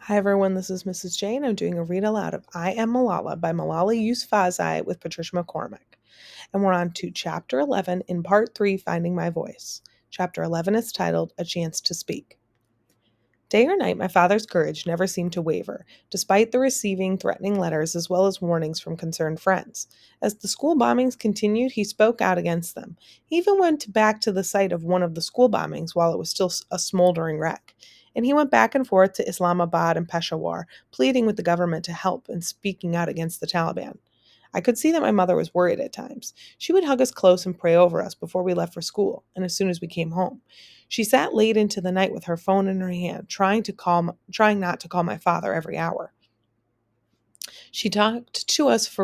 Hi everyone, this is Mrs. J, and I'm doing a read aloud of I Am Malala by Malala Yousafzai with Patricia McCormick. And we're on to Chapter 11 in Part 3, Finding My Voice. Chapter 11 is titled A Chance to Speak. Day or night, my father's courage never seemed to waver, despite the receiving threatening letters as well as warnings from concerned friends. As the school bombings continued, he spoke out against them. He even went back to the site of one of the school bombings while it was still a smoldering wreck. And he went back and forth to Islamabad and Peshawar, pleading with the government to help and speaking out against the Taliban. I could see that my mother was worried at times. She would hug us close and pray over us before we left for school, and as soon as we came home. She sat late into the night with her phone in her hand, trying not to call my father every hour. She talked to us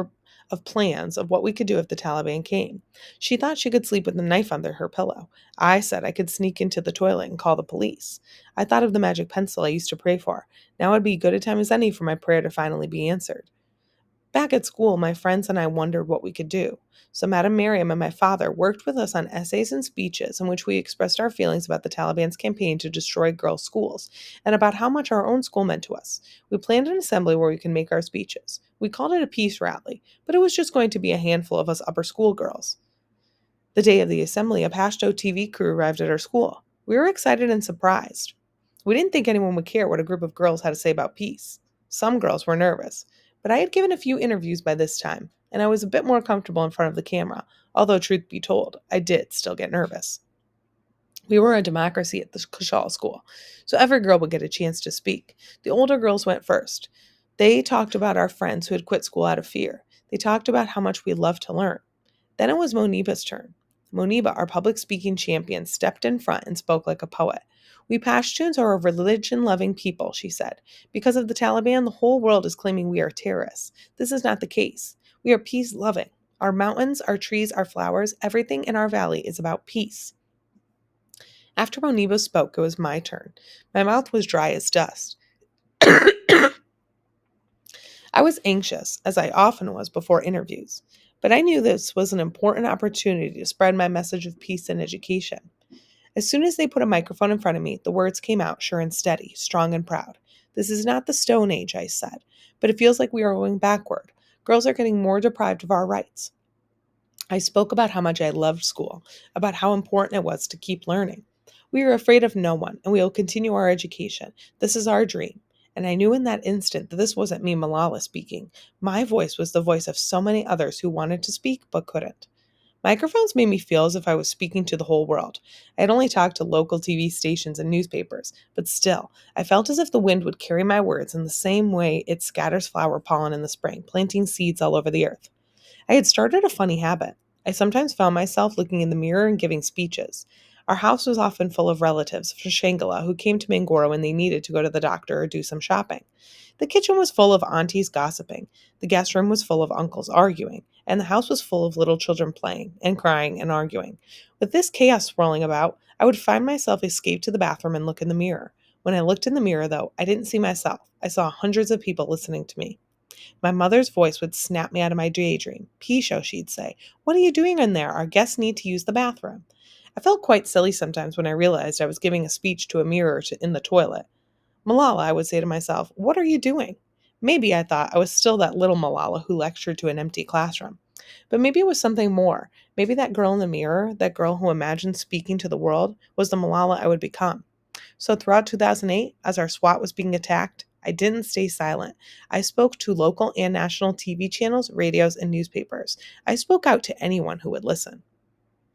of plans of what we could do if the Taliban came. She thought she could sleep with a knife under her pillow. I said I could sneak into the toilet and call the police. I thought of the magic pencil I used to pray for. Now would be good a time as any for my prayer to finally be answered. Back at school, my friends and I wondered what we could do. So Madam Miriam and my father worked with us on essays and speeches in which we expressed our feelings about the Taliban's campaign to destroy girls' schools and about how much our own school meant to us. We planned an assembly where we could make our speeches. We called it a peace rally, but it was just going to be a handful of us upper school girls. The day of the assembly, a Pashto TV crew arrived at our school. We were excited and surprised. We didn't think anyone would care what a group of girls had to say about peace. Some girls were nervous, but I had given a few interviews by this time, and I was a bit more comfortable in front of the camera, although truth be told, I did still get nervous. We were a democracy at the Kushal school, so every girl would get a chance to speak. The older girls went first. They talked about our friends who had quit school out of fear. They talked about how much we loved to learn. Then it was Moniba's turn. Moniba, our public speaking champion, stepped in front and spoke like a poet. We Pashtuns are a religion-loving people, she said. Because of the Taliban, the whole world is claiming we are terrorists. This is not the case. We are peace-loving. Our mountains, our trees, our flowers, everything in our valley is about peace. After Moniba spoke, it was my turn. My mouth was dry as dust. I was anxious, as I often was before interviews, but I knew this was an important opportunity to spread my message of peace and education. As soon as they put a microphone in front of me, the words came out sure and steady, strong and proud. This is not the Stone Age, I said, but it feels like we are going backward. Girls are getting more deprived of our rights. I spoke about how much I loved school, about how important it was to keep learning. We are afraid of no one, and we will continue our education. This is our dream. And I knew in that instant that this wasn't me, Malala, speaking. My voice was the voice of so many others who wanted to speak but couldn't. Microphones made me feel as if I was speaking to the whole world. I had only talked to local TV stations and newspapers, but still, I felt as if the wind would carry my words in the same way it scatters flower pollen in the spring, planting seeds all over the earth. I had started a funny habit. I sometimes found myself looking in the mirror and giving speeches. Our house was often full of relatives from Shanghala who came to Mangora when they needed to go to the doctor or do some shopping. The kitchen was full of aunties gossiping, the guest room was full of uncles arguing, and the house was full of little children playing and crying and arguing. With this chaos swirling about, I would find myself escape to the bathroom and look in the mirror. When I looked in the mirror, though, I didn't see myself. I saw hundreds of people listening to me. My mother's voice would snap me out of my daydream. Pisho, she'd say. What are you doing in there? Our guests need to use the bathroom. I felt quite silly sometimes when I realized I was giving a speech to a mirror in the toilet. Malala, I would say to myself, what are you doing? Maybe I thought I was still that little Malala who lectured to an empty classroom. But maybe it was something more. Maybe that girl in the mirror, that girl who imagined speaking to the world, was the Malala I would become. So throughout 2008, as our SWAT was being attacked, I didn't stay silent. I spoke to local and national TV channels, radios, and newspapers. I spoke out to anyone who would listen.